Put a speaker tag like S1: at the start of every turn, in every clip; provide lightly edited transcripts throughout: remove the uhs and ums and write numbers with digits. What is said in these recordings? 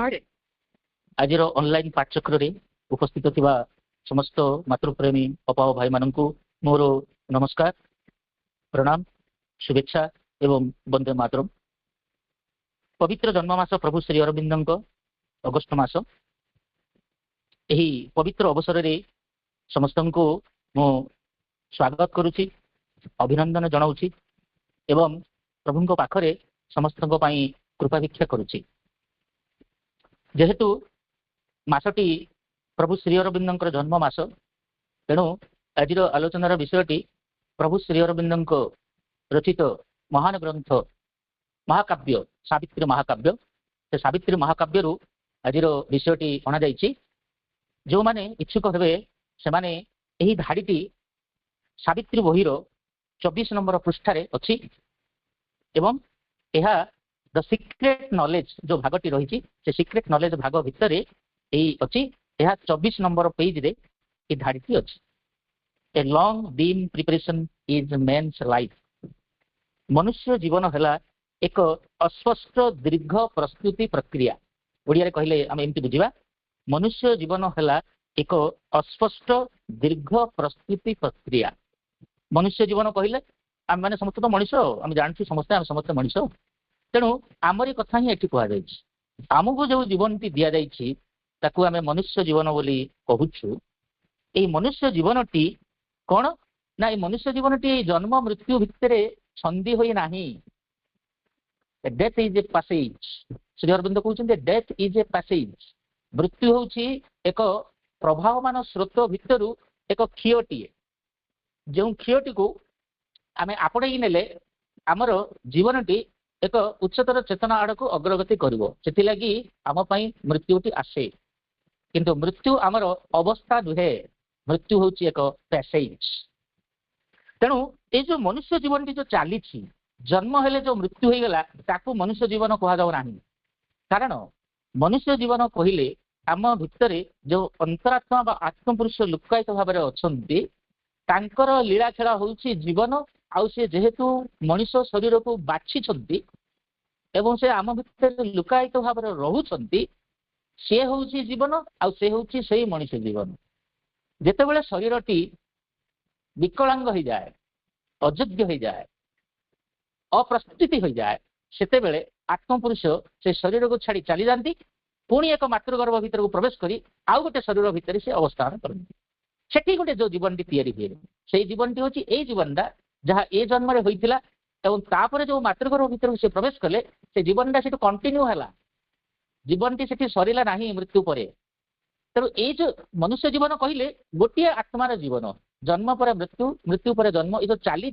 S1: आज ऑनलाइन पाठचक्र रे उपस्थित थिबा समस्त मातृप्रेमी अपा भाई माननकु मोर नमस्कार, प्रणाम, शुभेच्छा एवं वंदे मातरम। पवित्र जन्ममास प्रभु श्री अरविंद अगस्ट मास, यही पवित्र अवसर रे समस्त को मो स्वागत करुछि, अभिनंदन जनाउछि एवं प्रभु पाखरे समस्त कृपा भिक्षा करुछि। जेहेतु मासटी प्रभु श्री अरविंद जन्म मास, तेणु आज आलोचनार विषयटी प्रभु श्री अरविंद रचित महान ग्रंथ महाकाव्य सावित्री महाकाव्य। से सावित्री महाकाव्य आज विषयटी अणा जाइछि। जो माने इच्छुक हेबे से माने एही धाड़ीटी सावित्री बहीर 24 नंबर पृष्ठारे अछि एवं यह द सीक्रेट नॉलेज जो भागटी रही से सीक्रेट नॉलेज भाग भितर यही अच्छी। यह 24 नंबर पेज रे ये धाड़ीटी अच्छी। A long dim preparation is man's life. मनुष्य जीवन है एक अस्पष्ट दीर्घ प्रस्तुति प्रक्रिया। ओडिया रे कहले आम एमती बुझिबा, मनुष्य जीवन है एक अस्पष्ट दीर्घ प्रस्तुति प्रक्रिया। मनुष्य जीवन कहले आम मैंने समस्त तो मनीष, आम जानछु समस्त आम समस्त मनीष। तेणु आमरी कथा ही एठी कहा जाइछि। आमको जो जीवन टी दिया जाइछि ताकू आमे मनुष्य जीवन बोली कहूछु। एई मनुष्य जीवनटी कौन ना, मनुष्य जीवनटी जन्म मृत्यु भितर संधि होई नाही। Death is a passage. Shri Aurobindo कहउछन्ते डेथ इज ए पैसेज। मृत्यु होउछि एक प्रभावमान स्रोत भितरु एक क्षीयटीए। जो क्षीयटी को आमे आपणेई नेले आमर जीवनटी एक उच्चतर चेतना आड़ को अग्रगति करिवो। सेथि लागि आम पई मृत्युटी आसे, किंतु मृत्यु आमर अवस्था नुहे। मृत्यु होउछि एक पैसेज। तेणु ये जो मनुष्य जीवनटी जो चली जन्म हेले जो मृत्यु हो गला ताकू मनुष्य जीवन कह जाऊ नाही। कारण मनुष्य जीवन कहले आम भितर जो अंतरात्मा बा आत्मपुरुष लुकायित भाव में अछंती, तांकर लीला खेला होउछि जीवन। आउ से जेहेतु मनीष शरीर को बाछि एवं से आम भितर लुकायित भाव में रहुछंती, से होउछि जीवन आउ से होउछि सेही मनीष जीवन। जेतेबेले शरीरटी विकलांग हो जाए, अयोग्य हो जाए, अप्रस्तुति हो जाए, सेतेबेले आत्मपुरुष से शरीर को छाड़ी चली जाती, पुणी एक मातृगर्भ भितर को प्रवेश करी आउ गोटे शरीर भितर से अवस्थान करती। सेठी गोटे जो जीवनटी तैयारी हुए से जीवनटी होची ए जीवनटा जहाँ ए जन्म रे होइतिला एवं तापर जो मातृगर्भ भितर से प्रवेश कले से जीवनटा सेठी कंटिन्यू हला। जीवनटी सेठी सरिला नाही मृत्यु परे। तेणु ए जो मनुष्य जीवन कहले गोटे आत्मार जीवन, जन्म पर मृत्यु, मृत्यु पर जन्म, ये जो चली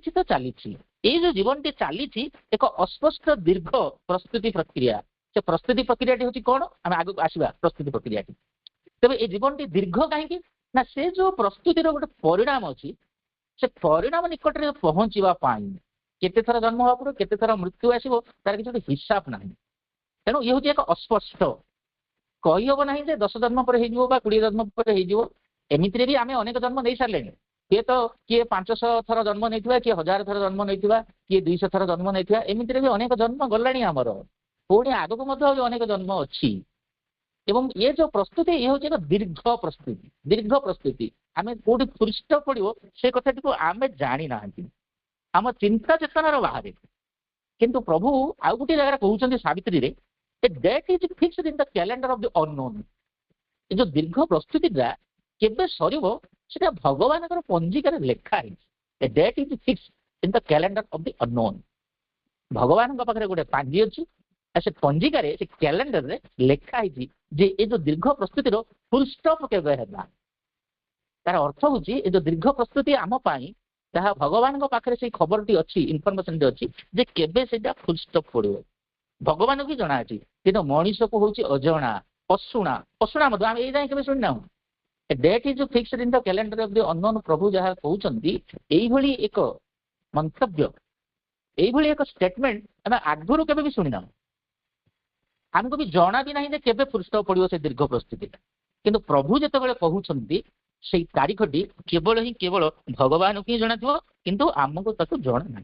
S1: तो चली ये जो जीवनटी चली एक अस्पष्ट दीर्घ प्रस्तुति प्रक्रिया। से प्रस्तुति प्रक्रिया हूँ कौन आम आगे आसवा प्रस्तुति प्रक्रिया। तेज ये जीवनटी दीर्घ कहीं ना, से जो प्रस्तुतिर गोटे परिणाम अच्छी से परिणाम निकट में पहुँचापी केते थर जन्म हवा पड़ो, केते थर मृत्यु आसो तार किसी हिसाब ना। तेणु ये हूँ एक अस्पष्ट कहीहब ना 10 जन्म पर 20 जन्म पर एमती भी आम अनेक जन्म नहीं सारे। किए तो किए 500 थर जन्म नहीं, किए 1000 थर जन्म नहीं, किए 200 थर जन्म नहीं, एमती भी अनेक जन्म गलाणी आमर। पुणी आग को अनेक जन्म अच्छी। एवं ये जो प्रस्तुति ये हूँ एक दीर्घ प्रस्तुति। दीर्घ प्रस्तुति आम कौटी पृष्ठ पड़ो से कथा को आम जानी ना, आम चिंता चेतनार बाहर। किंतु प्रभु आउ गोटे जगह कहते सावित्री रे, date is fixed in the calendar of the unknown. ये जो दीर्घ प्रस्तुति केबे सरिबो सेटा भगवान पंजिकार लेखा है। Date is fixed in the calendar of the unknown. भगवान पाखे गोटे पांजी अच्छी, से पंजिकार से कैलेंडर रे लेखा है जे ये जो दीर्घ प्रस्तुतिर फुल स्टॉप केबे हेबा। तार अर्थ हूँ ये जो दीर्घ प्रस्तुति आम पाई ताहा भगवान पाखे से खबरटी अच्छी, इनफॉरमेशन अच्छी जे केबे सेटा फुल स्टॉप पड़ो। भगवान भी जना अच्छी, किंतु मनीष को हूँ अजणा, अशुणा। अशुणा मत आम ये के शुणुना। Date is fixed in the calendar of the unknown. प्रभु जहाँ कहते एक मंतव्य, यही एक स्टेटमेंट आम आगुरी केबे भी शुणिना। आमको भी जना भी ना केबे फुल स्टॉप पड़ो से दीर्घ प्रस्तुति। किंतु प्रभु जिते कहते से तारीखटी केवल ही केवल भगवान को ही जना, किंतु आमको ताको जना ना।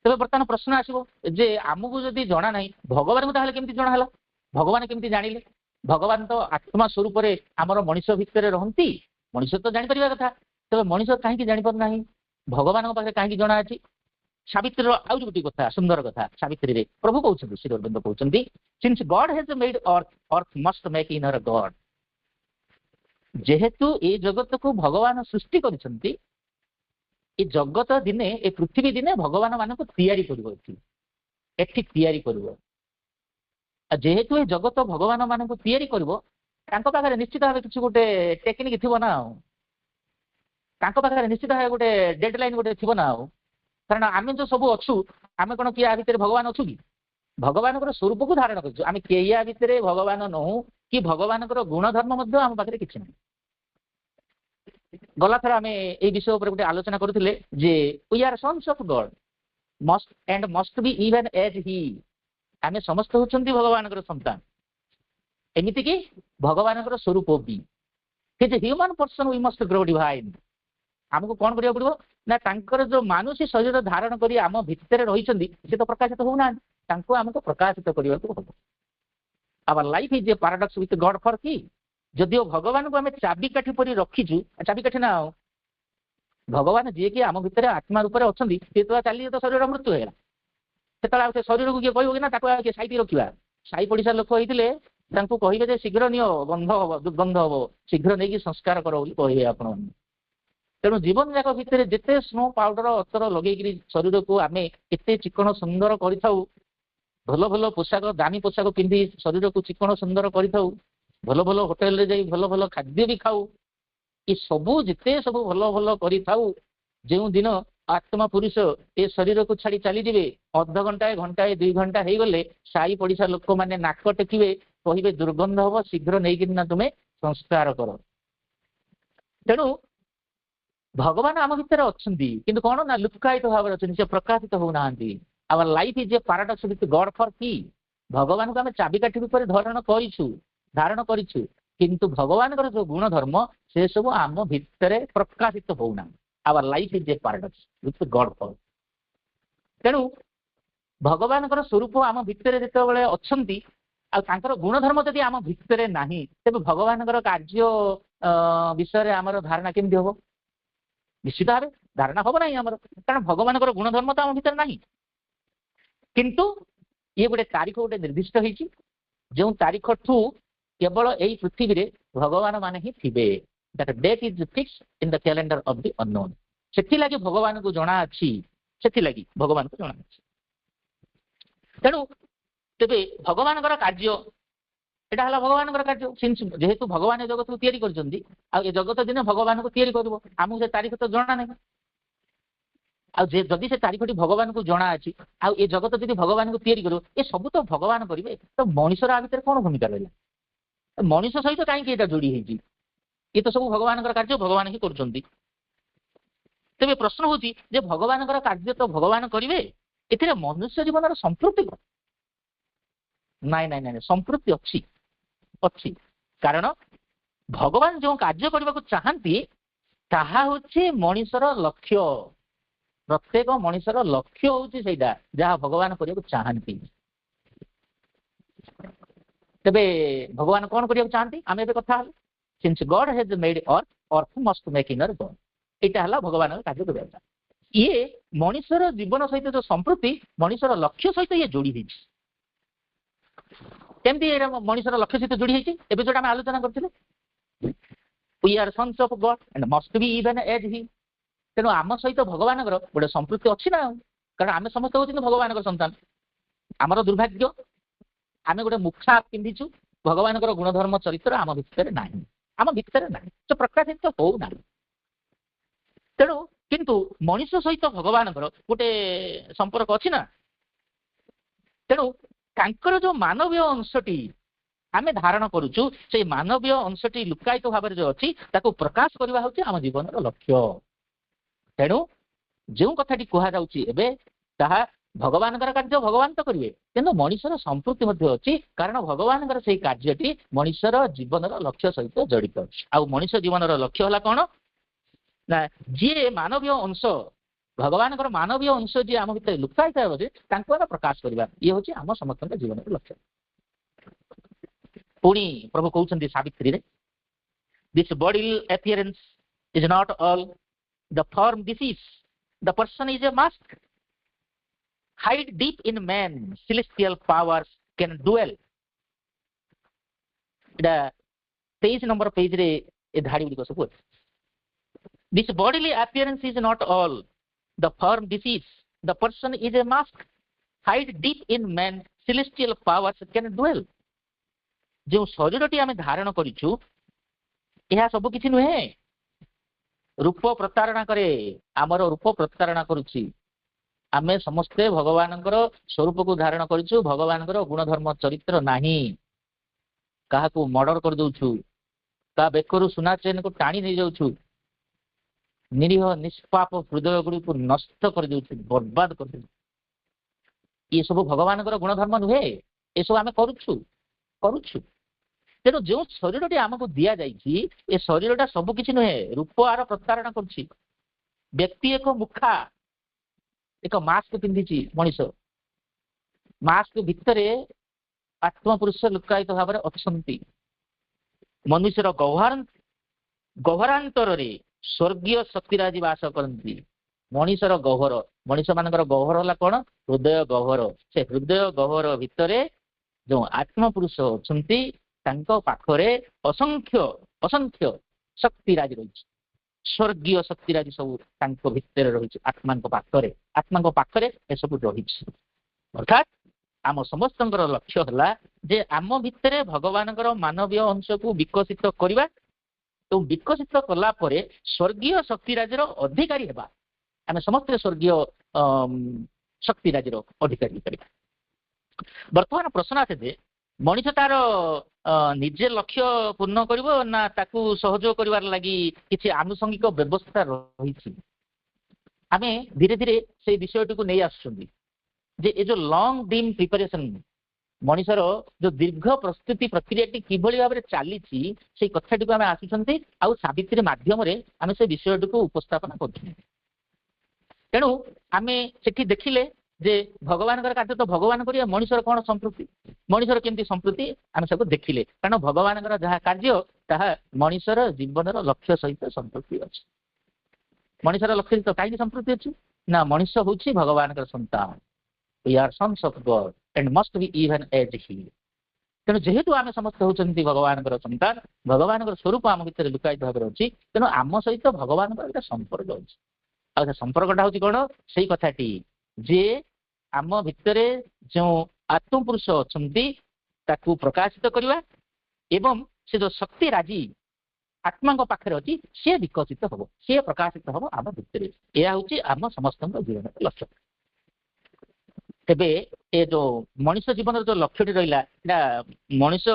S1: तेज बर्तमान प्रश्न आसो जे आमको जदि जना ना भगवान को ताहले केमती जना है भगवान केमती जानिले भगवान तो आत्मा स्वरूप आमर मनीष भितर रहती मनीष तो जापर कथा तेज मनीष कहीं जापरना भगवान पाखे कहीं जना अच्छी सावित्री आउ गोटे कथा सुंदर कथा सावित्री प्रभु कहते श्री अरविंद कहते since God has made earth earth must make in her God जेहेतु ये जगत को भगवान सृष्टि कर जगत दिने ए पृथ्वी दिने भगवान मान तैयारी कर जेहेतु ये जगत भगवान मान तैयारी कर निश्चित भाव किसी गोटे टेक्निक थी ना पाखे निश्चित भाव गोटे डेडलाइन गोटे थी ना कारण आम जो सब अच्छु आम कौन किया भितर भगवान अच्छु कि भगवान स्वरूप को धारण करें किया भितर भगवान नहूँ कि भगवान गुणधर्म आम पाखे कि ना गला थर आम ये विषय उपर गोटे आलोचना करुले जे we are sons of God must and must be even as he आम समस्त होचंती भगवान संतान एमिति कि भगवान स्वरूप भी human person we must grow divine आमको कौन करिया पड़िबो ना तांकर जो मानुषी शरीर धारण करी आम भितर रहिसंती से तो प्रकाशित होना तांको आमको प्रकाशित करिया को हबो our life is a paradox with God for key जदिओ भगवान को आम चाबिकाठी परी रखीचु चाबिकाठी ना भगवान जी कि आम भितर आत्मा रूप से अच्छा सी तो चलिए तो शरीर मृत्यु होगा से शरीर को किए कह ना किए साइट रखा साई पड़िशा लोक होते कहे शीघ्र नियो गंध हम दुर्गंध हम शीघ्र नहीं संस्कार कर कहे आपण तेणु जीवन जाक भितर जिते स्नो पाउडर अतर लगे शरीर को आम एत चिकन सुंदर कर भल भल पोशाक दामी पोशाक पिंधि शरीर को चिकन सुंदर कर भल भल होटेल रे जाई भल भल खाद्य भी खाऊ ये सबू जिते सब भल भल करूँ जो दिन आत्मा पुरुष ए शरीर को छाड़ी चली जाए अध घंटाए घंटाए 2 घंटा हो गले साई पड़िशा लोक मैंने नाक टेकिबे कहे दुर्गंध हम शीघ्र नहीं तुम्हें संस्कार कर तेणु भगवान आम भितर अच्छा कि कौन ना लुकायित भाव से प्रकाशित होना our life is a paradox with God for key भगवान को आम चाबिकाठी रूप धारण करूँ किंतु भगवान जो गुण धर्म से सब आम भितर प्रकाशित होना our life is a paradox with God for तेणु भगवान स्वरूप आम भितर जिते अच्छा गुणधर्म जदि आम भितर ना तेज भगवान कार्य विषय आमर धारणा केमती हम निश्चित भाव धारणा हम ना आमर कारण भगवान गुणधर्म तो आम भितर ना किंतु ये गोटे तारीख गोटे निर्दिष्ट होती जो तारीख ठू केवल यही पृथ्वी रे भगवान मान ही थे that date is fix in the calendar of the unknown से लगी भगवान को जना अच्छी से लगी भगवान को जना अच्छी तेणु तेरे भगवान कार्य यहाँ भगवान कार्य जेहेतु भगवान जगत को तैयारी कर जगत दिन भगवान को तैयारी कर आमको से तारीख तो जना ना जदि से तारीखटी भगवान को जना अच्छी आ जगत जब भगवान को तैयारी कर ये सब तो भगवान करेंगे तो मनुष्यर आ भर कौन भूमिका रहा मनुष्य सहित कहीं जोड़ी होती ये तो सब भगवान कार्य भगवान ही कर तेज प्रश्न हूँ भगवान कार्य तो भगवान करेंगे ए मनुष्य जीवन संपृक्ति नाई नाई नाई संपृक्ति अच्छी अच्छी कारण भगवान जो कार्य करने को चाहती ताहा होछि मनुष्यर लक्ष्य प्रत्येक मनुष्यर लक्ष्य होछि सेटा जहाँ भगवान करने को चाहती तेबे भगवान कौन करने को चाहती आम ए कथा since God has made earth earth must make in God यहाँ भगवान कार्य करवा ये मनुष्यर जीवन सहित जो संपृक्ति मनुष्यर लक्ष्य सहित ये जोड़ी होती केमती मनुष्यर लक्ष्य सहित जोड़ी होती एवं जो आम आलोचना करते we are sons of God and must be even as he तेणु आम सहित भगवान गोटे संपृक्ति अच्छी ना कारण आम समस्त होती भगवान संतान आमर दुर्भाग्य आम गोटे मुखा पिंधिचु भगवान गुणधर्म चरित्र आम भितर ना आम भितर ना तो प्रकाशित होना तेणु किंतु मनुष्य सहित भगवान गोटे संपर्क अच्छी ना तेणु तांकर जो मानवीय अंशटी आम धारण करुचु से मानवीय अंशटी लुकायित भाव जो अच्छी ताको प्रकाश करवा होची आम जीवन लक्ष्य तेणु जो कथाटी कहुच्छी ताहा भगवान कार्य भगवान तो करेंगे किंतु मनुष्यर संपृक्ति अच्छी कारण भगवान से कार्यटी मनुष्यर जीवन लक्ष्य सहित जड़ित आ मनुष्य जीवन लक्ष्य है कौन ना जी मानवीय अंश भगवान मानवीय अंश जी आम भर लुकाई था प्रकाश करवा ये हूँ आम समस्त जीवन लक्ष्य। पुणी प्रभु कहते सावित्री रे this body appearance is not all the form this is the person is a mask hide deep in man celestial powers can dwell। 23 number page रे ए धाड़ी गुड़ी सब this bodily appearance is not all the form this is the person is a mask hide deep in man celestial powers can dwell। जो शरीरटी आम धारण करिछु यह सब किछि नुहे रूप प्रतारणा करे आमर रूप प्रतारणा करुछि आमे समस्ते भगवान स्वरूप को धारण करिछु भगवान गुणधर्म चरित्र नाही कहा को मर्डर कर दउछु का बेकरु सुना चेन को टाणी नहीं जाउछु निरीह निष्पाप हृदय गुड़ी को नष्ट कर दउछु बर्बाद कर दउछु ये सब भगवान गुणधर्म नुहे ये सब आमे करुछु करुछु तेणु जो शरीरटी आमको दि जाइए ए शरीरटा सब किसी नुहे रूप आर प्रतारणा करुछि व्यक्ति एक मुखा एक मास्क पिंधि मनीष मास्क भितर आत्मपुरुष लुकायित भाव में अच्छा मनुष्यर गह्वरांतर स्वर्गीय शक्तिराजी बास करती मनीषर गह्वर मनीष मान गह्वर है कौन हृदय गह्वर से हृदय गह्वर भितर जो आत्मपुरुष अच्छा पाखरे असंख्य असंख्य शक्तिराज रही स्वर्गीय शक्तिराज सब भितर रही आत्मा पाखरे सब रही अर्थात आम समस्त लक्ष्य है जे आम भितर भगवान मानवीय अंश को विकसित करवा तो विकसित कला परे स्वर्गीय शक्तिराजर अधिकारी हेबा आम समस्त स्वर्गीय शक्तिराजर अधिकारी करवा। बर्तमान प्रश्न आसे जे मनीष तार निजे लक्ष्य पूर्ण करिवो ना ताकू सहयोग करिवार लागि किछि आनुषंगिक व्यवस्था रही आमे धीरे धीरे से विषयटी को नहीं आसुछंदी जे ए जो लॉन्ग डीम प्रिपरेशन मनीषर जो दीर्घ प्रस्तुति प्रक्रिया किभली भाव में चली से कथाटी को आम आसुछंती आउ सावित्री माध्यम आम से विषयटी को उपस्थापन कर तेणु आम से देखिले जे भगवान कार्य तो भगवान करिया मनीषर कौन संपृक्ति मनीषर केमती संपृक्ति आम सब देखिले कारण भगवान जहाँ कार्य ताहा मनीषर जीवन लक्ष्य सहित संपृक्ति अच्छी मनीषर लक्ष्य सहित कहीं संपृक्ति अच्छी ना मनीष हूँ भगवान संतान we are sons of God and must be even as he तेणु जेहेतु आम समस्त होती भगवान संतान भगवान स्वरूप आम भर लुकायित भाव अच्छी तेणु आम सहित भगवान संपर्क अच्छी आ संपर्कटा हूँ कौन से कथाटी जे आम भितर जो आत्मपुरुष अच्छा प्रकाशित करवा एवं से जो शक्ति राजी आत्मा पाखे अच्छी सी विकसित हम सी प्रकाशित हम आम भितर यह हूँ आम समस्त जीवन लक्ष्य। तेबे ए जो मनुष्य जीवन जो लक्ष्यटी रहा मनुष्य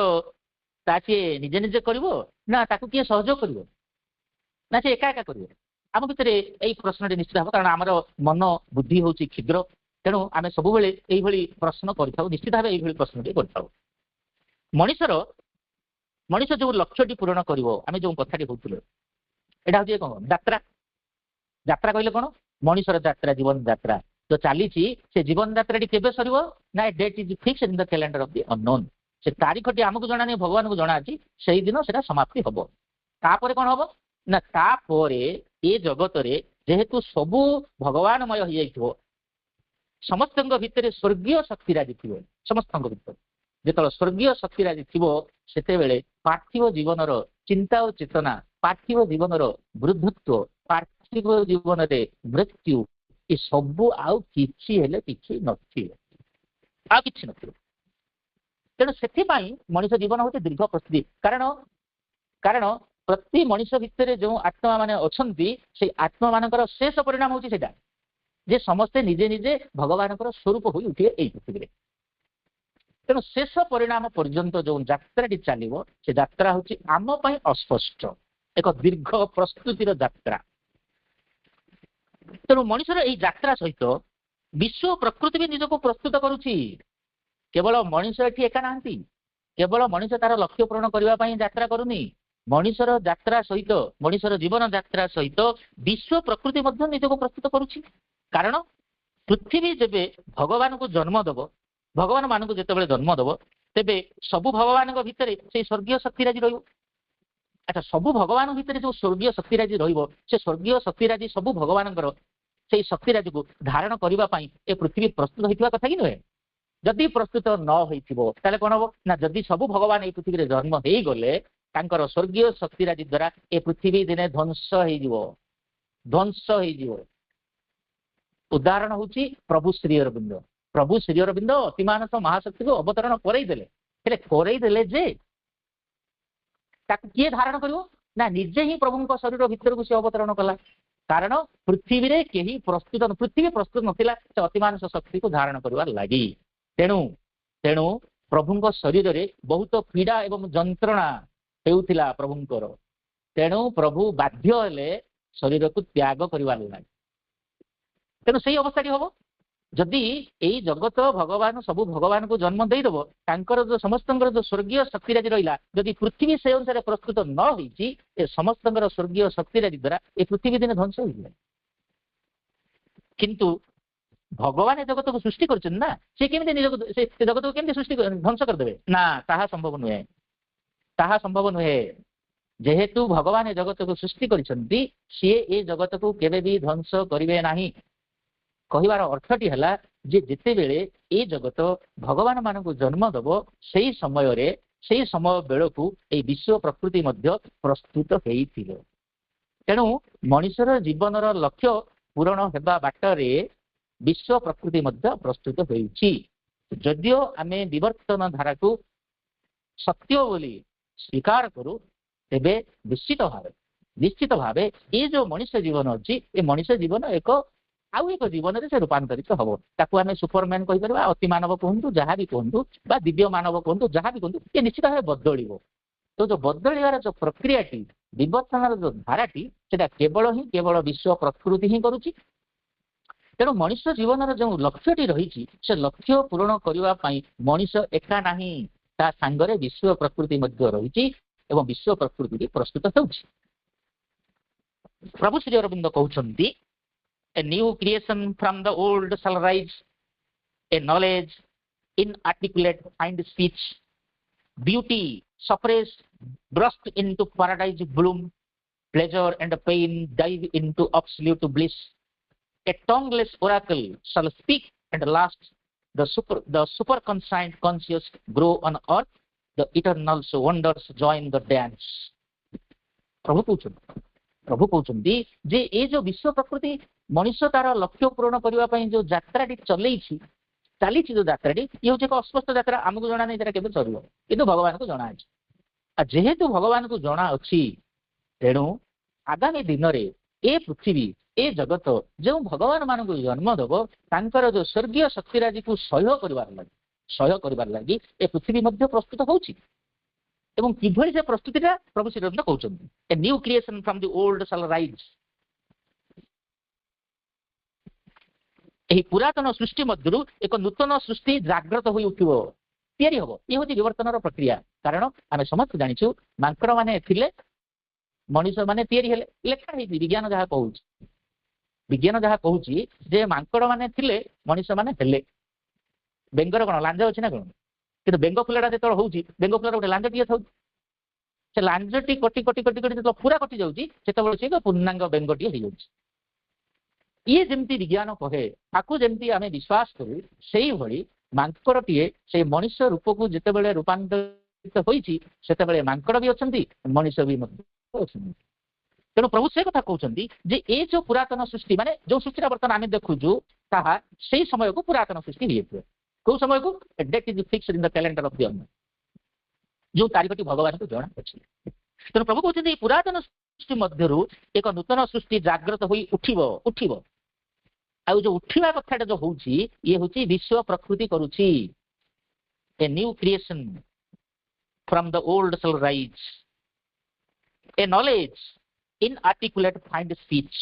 S1: सी निजे निजे कर ना ताकू किए सहयोग कर ना सी एका एका कर आम भितर यही प्रश्न निश्चित हम कारण आमर मन बुद्धि हूँ क्षुद्र तेणु आम सब प्रश्न कर निश्चित भाव ये प्रश्न कर मनुष्यर मनुष्य जो लक्ष्यटी पूरण कर जो कथाटी होते यहाँ हूँ कौन यात्रा यात्रा कहले कौन मनुष्यर यात्रा जीवन यात्रा जो चली से जीवन यात्रा केबे सर ना date is fix in the calendar of the unknown से तारीखटी आमको जना नहीं भगवान को जना अच्छी से दिन से समाप्ति हम तापर कौन हम ना तापर ये जगत जेहेतु सबू भगवानमय हो जाइए समस्त भितर स्वर्गीय शक्तिराजी थी समस्त भर जो स्वर्गीय शक्तिराजी थी से पार्थिव जीवन चिंता और चेतना पार्थिव जीवन वृद्धत्व पार्थिव जीवन मृत्यु ये सबू आउ किछि नथिबो तेणु से मनुष्य जीवन हूँ दीर्घ प्रस्तुति कारण कारण प्रति मनुष्य भितर जो आत्मा माने अछंती से आत्मा मानकर शेष परिणाम हूँ सेटा जे समस्ते निजे निजे भगवान स्वरूप हो उठे यही पृथ्वी तेणु शेष परिणाम पर्यंत जो यात्राटी चलो से यात्रा हूँ आम अस्पष्ट एक दीर्घ प्रस्तुतिर यात्रा तेणु मनुष्यर यही यात्रा सहित विश्व प्रकृति भी निजक प्रस्तुत करुच्ची केवल मनुष्य ये एका ना केवल मनुष्य तार लक्ष्य पूरण करने यात्रा करूनी मनुष्यर यात्रा सहित मनुष्यर जीवन यात्रा सहित विश्व प्रकृति निजक प्रस्तुत करुच्ची कारण पृथ्वी जेबे भगवान को जन्म दब भगवान मान को जिते जन्म दब तेबे सबु भगवान भितर से स्वर्गीय शक्तिराजी रही। अच्छा सबु भगवान भितर जो स्वर्गीय शक्तिराजी से स्वर्गीय शक्तिराजी सबु भगवान से शक्तिराजी को धारण करने ए पृथ्वी प्रस्तुत होता कथा कि नुहे। जदि प्रस्तुत न होता कौन हम ना जदि सबु भगवान ये पृथ्वी जन्म हो गले स्वर्गीय शक्तिराजी द्वारा ए पृथ्वी दिने ध्वंस हो। उदाहरण हूँ प्रभु श्री अरविंद। प्रभु श्री अरविंद अतिमानस महाशक्ति को अवतरण करईदेले जे किए धारण करिवो ना निजे ही प्रभु शरीर भितर को सी अवतरण कला। कारण पृथ्वी रे केही प्रस्तुत पृथ्वी प्रस्तुत नथिला से अतिमानस शक्ति को धारण करवार लगी। तेणु तेणु प्रभु शरीर रे बहुत पीड़ा एवं जंत्रणा हेउथिला प्रभुंकर। तेणु प्रभु बाध्य हेले शरीर को त्याग करवार लगी। तेणु से अवस्था हम जदि यही जगत भगवान सबु भगवान को जन्म देदेव जो समस्त जो स्वर्गीय शक्तिराजी रहा जदि पृथ्वी से अनुसार प्रस्तुत न होती समस्त स्वर्गीय शक्तिराजी द्वारा ये पृथ्वी दिन ध्वंस हो। किंतु भगवान जगत को सृष्टि कर जगत को केमती सृष्टि ध्वंस करदे ना ताहा संभव नुहे। ताहा संभव नुहे जेहेतु भगवान जगत को सृष्टि करिसेंती सी ए जगत को केबे भी ध्वंस करिवे नाही। कहिबार अर्थटी है जे जिते बेले ए जगत भगवान मान को जन्म दब से समय बेल को ए विश्व प्रकृति मध्य प्रस्तुत होइथिले। तेणु मनुष्यर जीवनर लक्ष्य पूरण हेबा बाटरे विश्व प्रकृति मध्य प्रस्तुत होइछि। जदियो आमे विवर्तन धारा को सत्य बोली स्वीकार करू तेबे निश्चित भावे ये जो मनुष्य जीवन अच्छी ये मनुष्य जीवन एक आउ एक जीवन से रूपांतरित हम ताकू आम सुपरमैन कहीपर अति मानव कहतु जहाँ भी कहतु दिव्य मानव कहतु जहाँ भी कहतु ये निश्चित भाव बदल। तो जो बदलियार जो प्रक्रियाटी विवर्तन जो धाराटी से केवल विश्व प्रकृति ही करुच्ची। तेणु मनुष्य जीवन जो लक्ष्यटी रही से लक्ष्य पूरण करने मनुष्य एका नहीं ता सांगरे विश्व प्रकृति मध्य रही एवं विश्व प्रकृति प्रस्तुत होउछि। प्रभु Shri Aurobindo कहउछन्ति A new creation from the old shall rise, a knowledge inarticulate find speech, beauty suppressed burst into paradise bloom, pleasure and pain dive into absolute bliss, a tongueless oracle shall speak and last, the super conscious grow on earth, the eternal wonders join the dance। प्रभु कहते जे ये जो विश्व प्रकृति मनुष्य तार लक्ष्य पूरण करने जो यात्राटी चलती जो यात्राटी ये हूँ एक अस्पष्ट यात्रा आमको जना नहीं के चल कि भगवान को जना अच्छी जेहेतु भगवान को जना अच्छी तेणु आगामी दिन में ए पृथ्वी ए जगत जो भगवान मान को जन्म दब तांकर जो स्वर्गीय शक्तिराजी को सह्य कर लगी ए पृथ्वी मध्य प्रस्तुत होउछि। एवं किभଳି से प्रस्तुतिटा प्रभु श्री अरविंद कहउछन्ति a new creation from the old shall rise. एही पुरातन सृष्टि मध्यरु एक नूतन सृष्टि जागृत होई उठिबो तयारी हबो। ये होची विवर्तनर प्रक्रिया। कारण आमे समस्त जानिछु मांकड़ माने थिले मनुष्य माने तयारी हेले लेखा हेछि विज्ञान जहा कहूची जे मांकड़ माने थिले मनुष्य माने हेले। बेंगर कोन लांज अछि ना कोन कि बेंग फुलटा जो हूँ बेंग फुलर गोटे लांजटी था से लांजटी कटि कटि कटि कटि जो पूरा कटि जाऊँगी से पूर्णांग बेंगटी हो जाऊँगी। ये जमी विज्ञान कहे ताकू जमी आम विश्वास करूँ से भाई मांकड़टीए से मनुष्य रूप को जिते रूपांतरित होते मांकड़ भी अच्छा मनुष्य भी तेणु प्रभु से कथा कहते जे ये जो पुरातन सृष्टि माने जो सृष्टि बर्तमान आम देखुचु ताहा से समय को पुरातन सृष्टि हो कौ समय को date is fixed in the calendar of the earth जो तारीखटी भगवान को जना अच्छी। तेणु प्रभु कहते पुरातन सृष्टि मध्यरु एक नूतन सृष्टि जागृत होई उठिबो आ जो उठिबा कथाटा जो होउची ये होची विश्व प्रकृति करूची। A new creation from the old shall rise, a knowledge inarticulate find speech.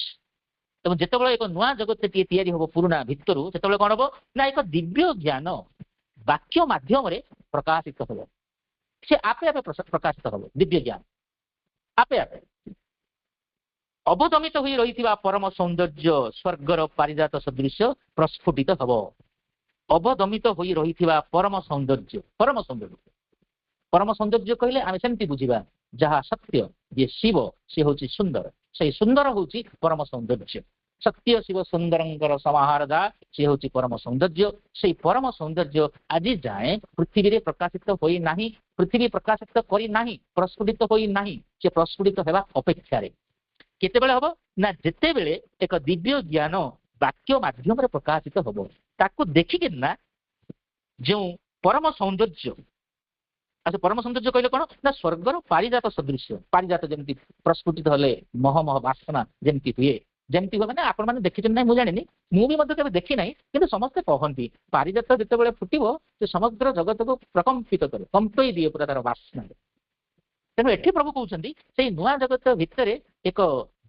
S1: तेणु जितेबाला एक नुआ जगत तैयारी हम पुराना भितर से कौन हम ना एक दिव्य ज्ञान वाक्य माध्यम प्रकाशित हम से आपे आपे प्रकाशित हम दिव्य ज्ञान आपे आपे ଅବଦମିତ ହୋଇ ରହିଥିବା ପରମ ସୌନ୍ଦର୍ଯ୍ୟ ସ୍ୱର୍ଗର ପାରିଜାତ ସଦୃଶ୍ୟ ପ୍ରସ୍ଫୁଟିତ ହେବ। ଅବଦମିତ ହୋଇ ରହିଥିବା ପରମ ସୌନ୍ଦର୍ଯ୍ୟ ପରମ ସୌନ୍ଦର୍ଯ୍ୟ କହିଲେ ଆମେ ସେମିତି ବୁଝିବା ଯାହା ସତ୍ୟ, ଯିଏ ଶିବ ସେ ହେଉଛି ସୁନ୍ଦର, ସେଇ ସୁନ୍ଦର ହେଉଛି ପରମ ସୌନ୍ଦର୍ଯ୍ୟ। ସତ୍ୟ ଶିବ ସୁନ୍ଦରଙ୍କର ସମାହାରଦା ସେ ହେଉଛି ପରମ ସୌନ୍ଦର୍ଯ୍ୟ। ସେଇ ପରମ ସୌନ୍ଦର୍ଯ୍ୟ ଆଜି ଯାଏଁ ପୃଥିବୀରେ ପ୍ରକାଶିତ ହୋଇନାହିଁ, ପୃଥିବୀ ପ୍ରକାଶିତ କରିନାହିଁ, ପ୍ରସ୍ଫୁଟିତ ହୋଇନାହିଁ। ସେ ପ୍ରସ୍ଫୁଟିତ ହେବା ଅପେକ୍ଷାରେ। କେତେବେଳେ ହବ ନା ଯେତେବେଳେ ଏକ ଦିବ୍ୟ ଜ୍ଞାନ ବାକ୍ୟ ମାଧ୍ୟମରେ ପ୍ରକାଶିତ ହବ, ତାକୁ ଦେଖିକିନା ଯେଉଁ ପରମ ସୌନ୍ଦର୍ଯ୍ୟ, ଆଚ୍ଛା ପରମ ସୌନ୍ଦର୍ଯ୍ୟ କହିଲେ କଣ ନା ସ୍ୱର୍ଗର ପାରିଜାତ ସଦୃଶ୍ୟ। ପାରିଜାତ ଯେମିତି ପ୍ରସ୍ଫୁଟିତ ହେଲେ ମହମହ ବାସନା ଯେମିତି ହୁଏ, ଯେମିତି ହୁଏ ମାନେ ଆପଣ ମାନେ ଦେଖିଛନ୍ତି ନାହିଁ ମୁଁ ଜାଣିନି, ମୁଁ ବି ମଧ୍ୟ କେବେ ଦେଖି ନାହିଁ, କିନ୍ତୁ ସମସ୍ତେ କହନ୍ତି ପାରିଜାତ ଯେତେବେଳେ ଫୁଟିବ ସେ ସମଗ୍ର ଜଗତକୁ ପ୍ରକମ୍ପିତ କରେ, କମ୍ପେଇ ଦିଏ ପୁରା ତାର ବାସ୍ନାରେ। ତେଣୁ ଏଠି ପ୍ରଭୁ କହୁଛନ୍ତି ସେଇ ନୂଆ ଜଗତ ଭିତରେ ଏକ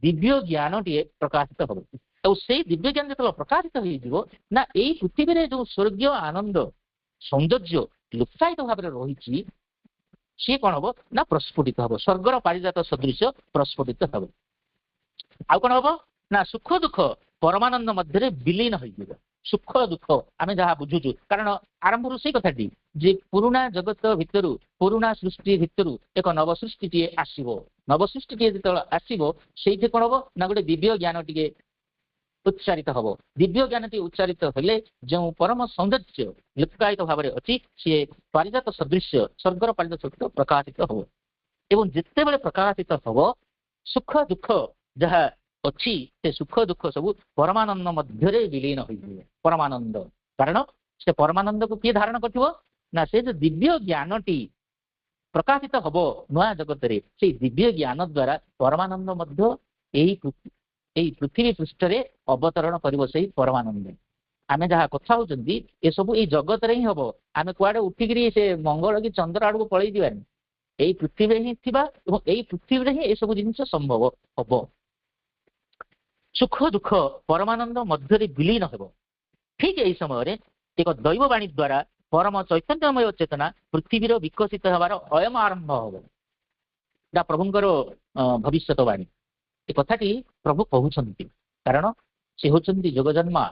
S1: ଦିବ୍ୟ ଜ୍ଞାନଟିଏ ପ୍ରକାଶିତ ହବ। ଆଉ ସେଇ ଦିବ୍ୟ ଜ୍ଞାନ ଯେତେବେଳେ ପ୍ରକାଶିତ ହେଇଯିବ ନା ଏଇ ପୃଥିବୀରେ ଯୋଉ ସ୍ୱର୍ଗୀୟ ଆନନ୍ଦ ସୌନ୍ଦର୍ଯ୍ୟ ଲୁପ୍ତାୟିତ ଭାବରେ ରହିଛି ସିଏ କଣ ହବ ନା ପ୍ରସ୍ଫୁଟିତ ହବ। ସ୍ୱର୍ଗର ପାରିଜାତ ସଦୃଶ୍ୟ ପ୍ରସ୍ଫୁଟିତ ହବ। ଆଉ କଣ ହବ ନା ସୁଖ ଦୁଃଖ ପରମାନନ୍ଦ ମଧ୍ୟରେ ବିଲୀନ ହେଇଯିବ। ସୁଖ ଦୁଃଖ ଆମେ ଯାହା ବୁଝୁଛୁ, କାରଣ ଆରମ୍ଭରୁ ସେଇ କଥାଟି ଯେ ପୁରୁଣା ଜଗତ ଭିତରୁ, ପୁରୁଣା ସୃଷ୍ଟି ଭିତରୁ ଏକ ନବସୃଷ୍ଟିଟିଏ ଆସିବ। ନବସୃଷ୍ଟିଟିଏ ଯେତେବେଳେ ଆସିବ ସେଇଠି କଣ ହବ ନା ଗୋଟେ ଦିବ୍ୟ ଜ୍ଞାନ ଟିକେ ଉଚ୍ଚାରିତ ହବ। ଦିବ୍ୟ ଜ୍ଞାନଟି ଉଚ୍ଚାରିତ ହେଲେ ଯେଉଁ ପରମ ସୌନ୍ଦର୍ଯ୍ୟ ଲୁପ୍ତାୟିତ ଭାବରେ ଅଛି ସିଏ ପାରିଜାତ ସଦୃଶ୍ୟ, ସ୍ୱର୍ଗର ପାରିଜାତ ସଦୃଶ୍ୟ ପ୍ରକାଶିତ ହବ। ଏବଂ ଯେତେବେଳେ ପ୍ରକାଶିତ ହବ ସୁଖ ଦୁଃଖ ଯାହା ଅଛି ସେ ସୁଖ ଦୁଃଖ ସବୁ ପରମାନନ୍ଦ ମଧ୍ୟରେ ବିଲୀନ ହୋଇଯିବ। ପରମାନନ୍ଦ, କାରଣ ସେ ପରମାନନ୍ଦକୁ କିଏ ଧାରଣ କରିଥିବ ନା ସେ ଯୋଉ ଦିବ୍ୟ ଜ୍ଞାନଟି ପ୍ରକାଶିତ ହବ ନୂଆ ଜଗତରେ, ସେଇ ଦିବ୍ୟ ଜ୍ଞାନ ଦ୍ୱାରା ପରମାନନ୍ଦ ମଧ୍ୟ ଏଇ ପୃଥିବୀ ପୃଷ୍ଠରେ ଅବତରଣ କରିବ। ସେଇ ପରମାନନ୍ଦ ଆମେ ଯାହା କଥା ହଉଛନ୍ତି ଏସବୁ ଏଇ ଜଗତରେ ହିଁ ହବ। ଆମେ କୁଆଡେ ଉଠିକିରି ସେ ମଙ୍ଗଳ କି ଚନ୍ଦ୍ର ଆଡକୁ ପଳେଇ ଯିବାନି। ଏଇ ପୃଥିବୀରେ ହିଁ ଥିବା ଏବଂ ଏଇ ପୃଥିବୀରେ ହିଁ ଏସବୁ ଜିନିଷ ସମ୍ଭବ ହବ। ସୁଖ ଦୁଃଖ ପରମାନନ୍ଦ ମଧ୍ୟରେ ବିଲୀନ ହେବ। ଠିକ ଏହି ସମୟରେ ଏକ ଦୈବବାଣୀ ଦ୍ୱାରା ପରମ ଚୈତନ୍ୟମୟ ଚେତନା ପୃଥିବୀର ବିକଶିତ ହେବାର ଅୟମ ଆରମ୍ଭ ହବ। ଏଟା ପ୍ରଭୁଙ୍କର ଭବିଷ୍ୟତ ବାଣୀ। ଏ କଥାଟି ପ୍ରଭୁ କହୁଛନ୍ତି, କାରଣ ସେ ହେଉଛନ୍ତି ଯୋଗଜନ୍ମା,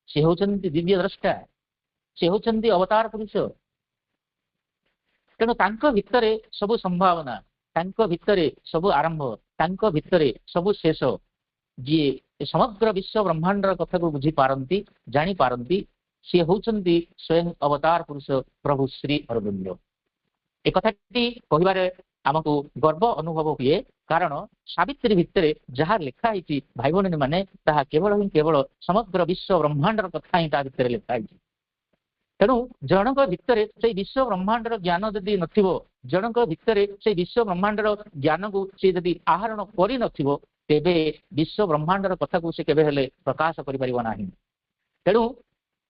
S1: ସେ ହେଉଛନ୍ତି ଦିବ୍ୟ ଦ୍ରଷ୍ଟା, ସେ ହେଉଛନ୍ତି ଅବତାର ପୁରୁଷ। ତେଣୁ ତାଙ୍କ ଭିତରେ ସବୁ ସମ୍ଭାବନା, ତାଙ୍କ ଭିତରେ ସବୁ ଆରମ୍ଭ, ତାଙ୍କ ଭିତରେ ସବୁ ଶେଷ। ଯିଏ ସମଗ୍ର ବିଶ୍ୱ ବ୍ରହ୍ମାଣ୍ଡର କଥାକୁ ବୁଝିପାରନ୍ତି, ଜାଣିପାରନ୍ତି, ସିଏ ହେଉଛନ୍ତି ସ୍ୱୟଂ ଅବତାର ପୁରୁଷ ପ୍ରଭୁ ଶ୍ରୀ ଅରବିନ୍ଦ। ଏ କଥାଟି କହିବାରେ ଆମକୁ ଗର୍ବ ଅନୁଭବ ହୁଏ, କାରଣ ସାବିତ୍ରୀ ଭିତରେ ଯାହା ଲେଖା ହେଇଛି ଭାଇ ଭଉଣୀ ମାନେ ତାହା କେବଳ ହିଁ କେବଳ ସମଗ୍ର ବିଶ୍ୱ ବ୍ରହ୍ମାଣ୍ଡର କଥା ହିଁ ତା ଭିତରେ ଲେଖା ହେଇଛି। ତେଣୁ ଜଣଙ୍କ ଭିତରେ ସେଇ ବିଶ୍ୱ ବ୍ରହ୍ମାଣ୍ଡର ଜ୍ଞାନ ଯଦି ନଥିବ, ଜଣଙ୍କ ଭିତରେ ସେଇ ବିଶ୍ୱ ବ୍ରହ୍ମାଣ୍ଡର ଜ୍ଞାନକୁ ସେ ଯଦି ଆହରଣ କରିନଥିବ, ତେବେ ବିଶ୍ୱ ବ୍ରହ୍ମାଣ୍ଡର କଥାକୁ ସେ କେବେ ହେଲେ ପ୍ରକାଶ କରିପାରିବ ନାହିଁ। ତେଣୁ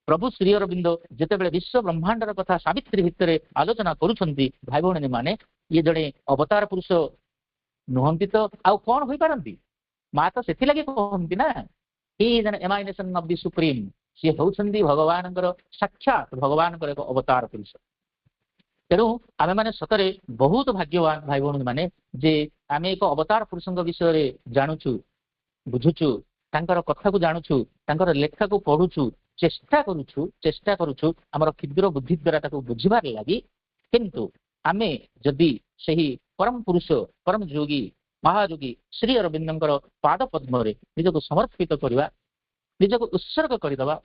S1: ପ୍ରଭୁ ଶ୍ରୀ ଅରବିନ୍ଦ ଯେତେବେଳେ ବିଶ୍ୱ ବ୍ରହ୍ମାଣ୍ଡର କଥା ସାବିତ୍ରୀ ଭିତରେ ଆଲୋଚନା କରୁଛନ୍ତି, ଭାଇ ଭଉଣୀ ମାନେ ଇଏ ଜଣେ ଅବତାର ପୁରୁଷ ନୁହନ୍ତି ତ ଆଉ କଣ ହୋଇପାରନ୍ତି? ମା ତ ସେଥିଲାଗି କହନ୍ତି ନା, ହି ଇଜ ଆନ୍ ଏମାନେସନ୍ ଅଫ୍ ଦି ସୁପ୍ରିମ୍। ସିଏ ହେଉଛନ୍ତି ଭଗବାନଙ୍କର ସାକ୍ଷାତ, ଭଗବାନଙ୍କର ଏକ ଅବତାର ପୁରୁଷ। ତେଣୁ ଆମେମାନେ ସତରେ ବହୁତ ଭାଗ୍ୟବାନ ଭାଇ ଭଉଣୀ ମାନେ ଯେ ଆମେ ଏକ ଅବତାର ପୁରୁଷଙ୍କ ବିଷୟରେ ଜାଣୁଛୁ, ବୁଝୁଛୁ, ତାଙ୍କର କଥାକୁ ଜାଣୁଛୁ, ତାଙ୍କର ଲେଖାକୁ ପଢୁଛୁ, ଚେଷ୍ଟା କରୁଛୁ ଆମର କ୍ଷୁଦ୍ର ବୁଦ୍ଧି ଦ୍ୱାରା ତାକୁ ବୁଝିବାର ଲାଗି। କିନ୍ତୁ ଆମେ ଯଦି ସେହି ପରମ ପୁରୁଷ, ପରମ ଯୋଗୀ, ମହାଯୋଗୀ ଶ୍ରୀ ଅରବିନ୍ଦଙ୍କର ପାଦ ପଦ୍ମରେ ନିଜକୁ ସମର୍ପିତ କରିବା, ନିଜକୁ ଉତ୍ସର୍ଗ କରିଦେବା,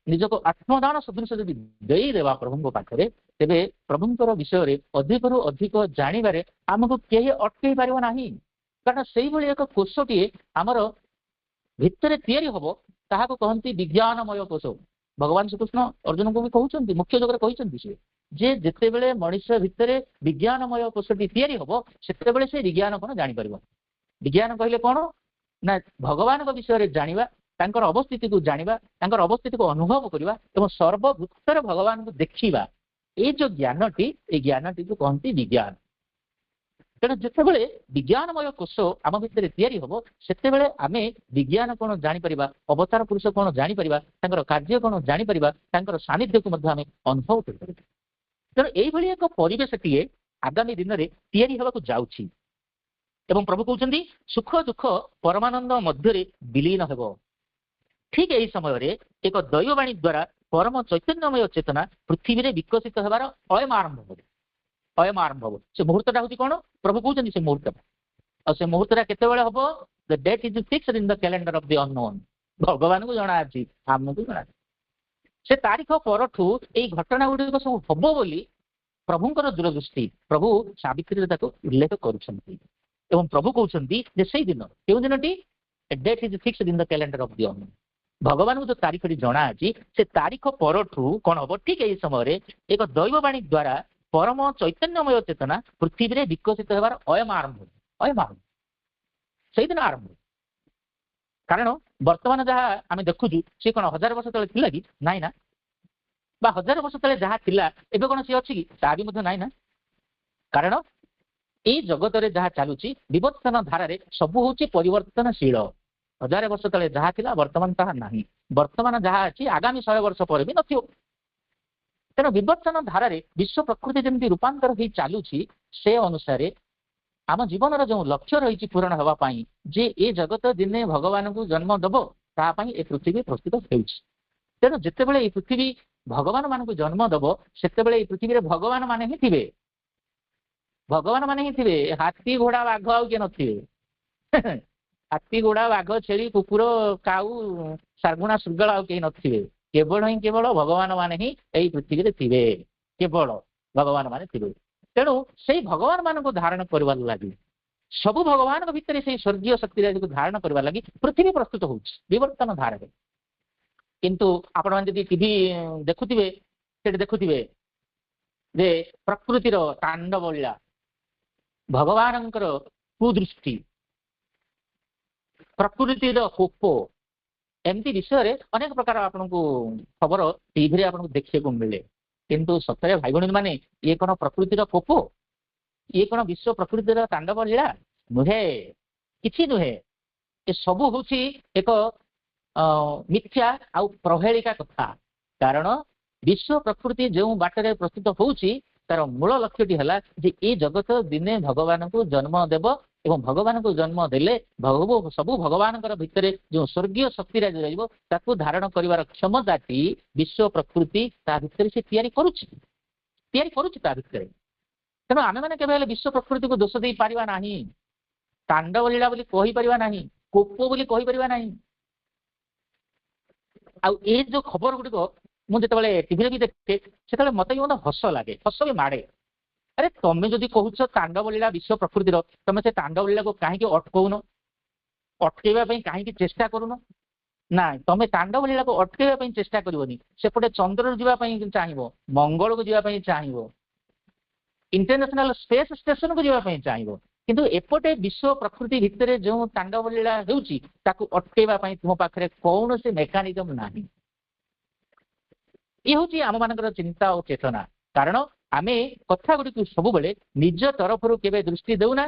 S1: ନିଜକୁ ଆତ୍ମଦାନ ସଦୃଶ ଯଦି ଦେଇଦେବା ପ୍ରଭୁଙ୍କ ପାଖରେ, ତେବେ ପ୍ରଭୁଙ୍କର ବିଷୟରେ ଅଧିକରୁ ଅଧିକ ଜାଣିବାରେ ଆମକୁ କେହି ଅଟକେଇ ପାରିବ ନାହିଁ। କାରଣ ସେଇଭଳି ଏକ କୋଷଟିଏ ଆମର ଭିତରେ ତିଆରି ହବ, ତାହାକୁ କହନ୍ତି ବିଜ୍ଞାନମୟ କୋଷ। ଭଗବାନ ଶ୍ରୀକୃଷ୍ଣ ଅର୍ଜୁନଙ୍କୁ ବି କହୁଛନ୍ତି, ମୁଖ୍ୟ ଯୋଗରେ କହିଛନ୍ତି ସିଏ ଯେ ଯେତେବେଳେ ମଣିଷ ଭିତରେ ବିଜ୍ଞାନମୟ କୋଷଟି ତିଆରି ହବ, ସେତେବେଳେ ସେ ବିଜ୍ଞାନ କଣ ଜାଣିପାରିବ। ବିଜ୍ଞାନ କହିଲେ କଣ ନା ଭଗବାନଙ୍କ ବିଷୟରେ ଜାଣିବା, ତାଙ୍କର ଅବସ୍ଥିତିକୁ ଜାଣିବା, ତାଙ୍କର ଅବସ୍ଥିତିକୁ ଅନୁଭବ କରିବା ଏବଂ ସର୍ବଭୂତରେ ଭଗବାନଙ୍କୁ ଦେଖିବା। ଏଇ ଯୋଉ ଜ୍ଞାନଟି, ଏଇ ଜ୍ଞାନଟିକୁ କହନ୍ତି ବିଜ୍ଞାନ। ତେଣୁ ଯେତେବେଳେ ବିଜ୍ଞାନମୟ କୋଷ ଆମ ଭିତରେ ତିଆରି ହବ, ସେତେବେଳେ ଆମେ ବିଜ୍ଞାନ କଣ ଜାଣିପାରିବା, ଅବତାର ପୁରୁଷ କଣ ଜାଣିପାରିବା, ତାଙ୍କର କାର୍ଯ୍ୟ କଣ ଜାଣିପାରିବା, ତାଙ୍କର ସାନ୍ନିଧ୍ୟକୁ ମଧ୍ୟ ଆମେ ଅନୁଭବ କରିପାରିବା। ତେଣୁ ଏଇଭଳି ଏକ ପରିବେଶଟିଏ ଆଗାମୀ ଦିନରେ ତିଆରି ହେବାକୁ ଯାଉଛି। ଏବଂ ପ୍ରଭୁ କହୁଛନ୍ତି ସୁଖ ଦୁଃଖ ପରମାନନ୍ଦ ମଧ୍ୟରେ ବିଲୀନ ହେବ। ଠିକ ଏହି ସମୟରେ ଏକ ଦୈବବାଣୀ ଦ୍ୱାରା ପରମ ଚୈତନ୍ୟମୟ ଚେତନା ପୃଥିବୀରେ ବିକଶିତ ହେବାର ଅୟମ ଆରମ୍ଭ ହେବ। ଅୟମ ଆରମ୍ଭ ହେବ। ସେ ମୁହୂର୍ତ୍ତଟା ହଉଛି କଣ? ପ୍ରଭୁ କହୁଛନ୍ତି ସେ ମୁହୂର୍ତ୍ତଟା। ଆଉ ସେ ମୁହୂର୍ତ୍ତଟା କେତେବେଳେ ହବ? The date is fixed in the calendar of the unknown. ଭଗବାନଙ୍କୁ ଜଣା ଅଛି, ଆମକୁ ଜଣା ଅଛି। ସେ ତାରିଖ ପରଠୁ ଏଇ ଘଟଣା ଗୁଡ଼ିକ ସବୁ ହବ ବୋଲି ପ୍ରଭୁଙ୍କର ଦୂରଦୃଷ୍ଟି, ପ୍ରଭୁ ସାବିତ୍ରୀରେ ତାକୁ ଉଲ୍ଲେଖ କରୁଛନ୍ତି। ଏବଂ ପ୍ରଭୁ କହୁଛନ୍ତି ଯେ ସେଇ ଦିନ, କେଉଁ ଦିନଟି? Date is fixed in the calendar of the unknown. ଭଗବାନଙ୍କୁ ଯୋଉ ତାରିଖଟି ଜଣା ଅଛି, ସେ ତାରିଖ ପରଠୁ କଣ ହବ? ଠିକ ଏହି ସମୟରେ ଏକ ଦୈବବାଣୀ ଦ୍ୱାରା ପରମ ଚୈତନ୍ୟମୟ ଚେତନା ପୃଥିବୀରେ ବିକଶିତ ହେବାର ଅୟମ ଆରମ୍ଭ। ଅୟମ ଆରମ୍ଭ ସେଇଦିନ ଆରମ୍ଭ। କାରଣ ବର୍ତ୍ତମାନ ଯାହା ଆମେ ଦେଖୁଛୁ ସେ କଣ 1000 ବର୍ଷ ତଳେ ଥିଲା କି? ନାଇଁ ନା। ବା 1000 ବର୍ଷ ତଳେ ଯାହା ଥିଲା ଏବେ କଣ ସିଏ ଅଛି କି? ତାହା ବି ମଧ୍ୟ ନାଇଁ ନା। କାରଣ ଏଇ ଜଗତରେ ଯାହା ଚାଲୁଛି ବିବର୍ତ୍ତନ ଧାରାରେ ସବୁ ହଉଛି ପରିବର୍ତ୍ତନଶୀଳ। 1000 ବର୍ଷ ତଳେ ଯାହା ଥିଲା ବର୍ତ୍ତମାନ ତାହା ନାହିଁ। ବର୍ତ୍ତମାନ ଯାହା ଅଛି ଆଗାମୀ 100 ବର୍ଷ ପରେ ବି ନଥିବ। ତେଣୁ ବିବର୍ତ୍ତନ ଧାରାରେ ବିଶ୍ୱ ପ୍ରକୃତି ଯେମିତି ରୂପାନ୍ତର ହେଇ ଚାଲୁଛି, ସେ ଅନୁସାରେ ଆମ ଜୀବନର ଯେଉଁ ଲକ୍ଷ୍ୟ ରହିଛି ପୂରଣ ହେବା ପାଇଁ, ଯେ ଏ ଜଗତ ଦିନେ ଭଗବାନଙ୍କୁ ଜନ୍ମ ଦେବ, ତା ପାଇଁ ଏ ପୃଥିବୀ ପ୍ରସ୍ତୁତ ହେଉଛି। ତେଣୁ ଯେତେବେଳେ ଏଇ ପୃଥିବୀ ଭଗବାନ ମାନଙ୍କୁ ଜନ୍ମ ଦେବ, ସେତେବେଳେ ଏଇ ପୃଥିବୀରେ ଭଗବାନ ମାନେ ହିଁ ଥିବେ। ଭଗବାନ ମାନେ ହିଁ ଥିବେ। ହାତୀ ଘୋଡ଼ା ବାଘ ଆଉ କିଏ ନଥିବେ। ହାତୀ ଘୋଡ଼ା ବାଘ ଛେଳି କୁକୁର କାଉ ଶାଗୁଣା ଶୃଗାଳ ଆଉ କେହି ନଥିବେ। କେବଳ ଭଗବାନ ମାନେ ହିଁ ଏଇ ପୃଥିବୀରେ ଥିବେ। କେବଳ ଭଗବାନ ମାନେ ଥିବେ। ତେଣୁ ସେଇ ଭଗବାନ ମାନଙ୍କୁ ଧାରଣ କରିବାର ଲାଗି, ସବୁ ଭଗବାନଙ୍କ ଭିତରେ ସେଇ ସ୍ୱର୍ଗୀୟ ଶକ୍ତି ରାଜିକୁ ଧାରଣ କରିବା ଲାଗି ପୃଥିବୀ ପ୍ରସ୍ତୁତ ହଉଛି ବିବର୍ତ୍ତନ ଧାରାରେ। କିନ୍ତୁ ଆପଣମାନେ ଯଦି ଟିଭି ଦେଖୁଥିବେ, ସେଠି ଦେଖୁଥିବେ ଯେ ପ୍ରକୃତିର ତାଣ୍ଡବ ଲୀଳା, ଭଗବାନଙ୍କର କୁଦୃଷ୍ଟି, ପ୍ରକୃତିର କୋପ, ଏମିତି ବିଷୟରେ ଅନେକ ପ୍ରକାର ଆପଣଙ୍କୁ ଖବର ଟିଭିରେ ଆପଣଙ୍କୁ ଦେଖିବାକୁ ମିଳେ। କିନ୍ତୁ ସତରେ ଭାଇ ଭଉଣୀ ମାନେ, ଇଏ କଣ ପ୍ରକୃତିର କୋପ? ଇଏ କଣ ବିଶ୍ୱ ପ୍ରକୃତିର ତାଣ୍ଡବ ଲୀଳା? ନୁହେଁ, କିଛି ନୁହେଁ। ଏ ସବୁ ହଉଛି ଏକ ମିଥ୍ୟା ଆଉ ପ୍ରହେଳିକା କଥା। କାରଣ ବିଶ୍ୱ ପ୍ରକୃତି ଯେଉଁ ବାଟରେ ପ୍ରସ୍ତୁତ ହଉଛି, ତାର ମୂଳ ଲକ୍ଷ୍ୟଟି ହେଲା ଯେ ଏ ଜଗତ ଦିନେ ଭଗବାନଙ୍କୁ ଜନ୍ମ ଦେବ ଏବଂ ଭଗବାନଙ୍କୁ ଜନ୍ମ ଦେଲେ ସବୁ ଭଗବାନଙ୍କର ଭିତରେ ଯେଉଁ ସ୍ୱର୍ଗୀୟ ଶକ୍ତି ରାଜି ରହିବ, ତାକୁ ଧାରଣ କରିବାର କ୍ଷମତାଟି ବିଶ୍ୱ ପ୍ରକୃତି ତା ଭିତରେ ସେ ତିଆରି କରୁଛି ତା ଭିତରେ। ତେଣୁ ଆମେମାନେ କେବେ ହେଲେ ବିଶ୍ୱ ପ୍ରକୃତିକୁ ଦୋଷ ଦେଇପାରିବା ନାହିଁ। ତାଣ୍ଡବ ଲୀଳା ବୋଲି କହିପାରିବା ନାହିଁ, କୋପ ବୋଲି କହିପାରିବା ନାହିଁ। ଆଉ ଏ ଯୋଉ ଖବର ଗୁଡ଼ିକ ମୁଁ ଯେତେବେଳେ ଟିଭିରେ ବି ଦେଖେ, ସେତେବେଳେ ମତେ ବି ମଧ୍ୟ ହସ ଲାଗେ, ହସ ବି ମାଡ଼େ। ଆରେ ତମେ ଯଦି କହୁଛ ତାଣ୍ଡବ ଲୀଳା ବିଶ୍ୱ ପ୍ରକୃତିର, ତମେ ସେ ତାଣ୍ଡବ ଲୀଳାକୁ କାହିଁକି ଅଟକଉନ? ଅଟକେଇବା ପାଇଁ କାହିଁକି ଚେଷ୍ଟା କରୁନ? ନାଇଁ, ତମେ ତାଣ୍ଡବ ଲୀଳାକୁ ଅଟକେଇବା ପାଇଁ ଚେଷ୍ଟା କରିବନି। ସେପଟେ ଚନ୍ଦ୍ରରୁ ଯିବା ପାଇଁ ଚାହିଁବ, ମଙ୍ଗଳକୁ ଯିବା ପାଇଁ ଚାହିଁବ, ଇଣ୍ଟରନ୍ୟାସନାଲ ସ୍ପେସ୍ ଷ୍ଟେସନକୁ ଯିବା ପାଇଁ ଚାହିଁବ। କିନ୍ତୁ ଏପଟେ ବିଶ୍ୱ ପ୍ରକୃତି ଭିତରେ ଯେଉଁ ତାଣ୍ଡବ ଲୀଳା ହେଉଛି, ତାକୁ ଅଟକେଇବା ପାଇଁ ତୁମ ପାଖରେ କୌଣସି ମେକାନିଜମ ନାହିଁ। ଇଏ ହେଉଛି ଆମମାନଙ୍କର ଚିନ୍ତା ଓ ଚେତନା। କାରଣ ଆମେ କଥା ଗୁଡ଼ିକୁ ସବୁବେଳେ ନିଜ ତରଫରୁ କେବେ ଦୃଷ୍ଟି ଦେଉନା,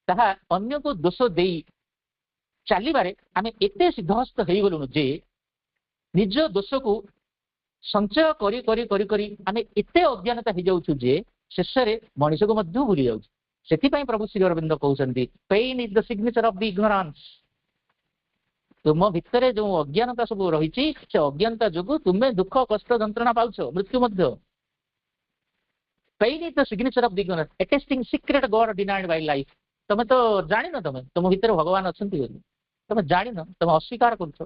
S1: ତାହା ଅନ୍ୟକୁ ଦୋଷ ଦେଇ ଚାଲିବାରେ ଆମେ ଏତେ ସିଦ୍ଧହସ୍ତ ହେଇଗଲୁଣୁ ଯେ ନିଜ ଦୋଷକୁ ସଞ୍ଚୟ କରି କରି କରି କରି ଆମେ ଏତେ ଅଜ୍ଞାନତା ହେଇଯାଉଛୁ ଯେ ଶେଷରେ ମଣିଷକୁ ମଧ୍ୟ ଭୁଲି ଯାଉଛି। ସେଥିପାଇଁ ପ୍ରଭୁ ଶ୍ରୀ ଅରବିନ୍ଦ କହୁଛନ୍ତି, pain is the signature of the ignorance. ତୁମ ଭିତରେ ଯେଉଁ ଅଜ୍ଞାନତା ସବୁ ରହିଛି, ସେ ଅଜ୍ଞାନତା ଯୋଗୁଁ ତୁମେ ଦୁଃଖ କଷ୍ଟ ଯନ୍ତ୍ରଣା ପାଉଛ, ମୃତ୍ୟୁ ମଧ୍ୟ। Pain is the signature of the ignorance, attesting secret God denied Bai life. ତମେ ତ ଜାଣିନ ତମ ଭିତରେ ଭଗବାନ ଅଛନ୍ତି ବୋଲି, ତମେ ଜାଣିନ, ତମେ ଅସ୍ୱୀକାର କରୁଛ।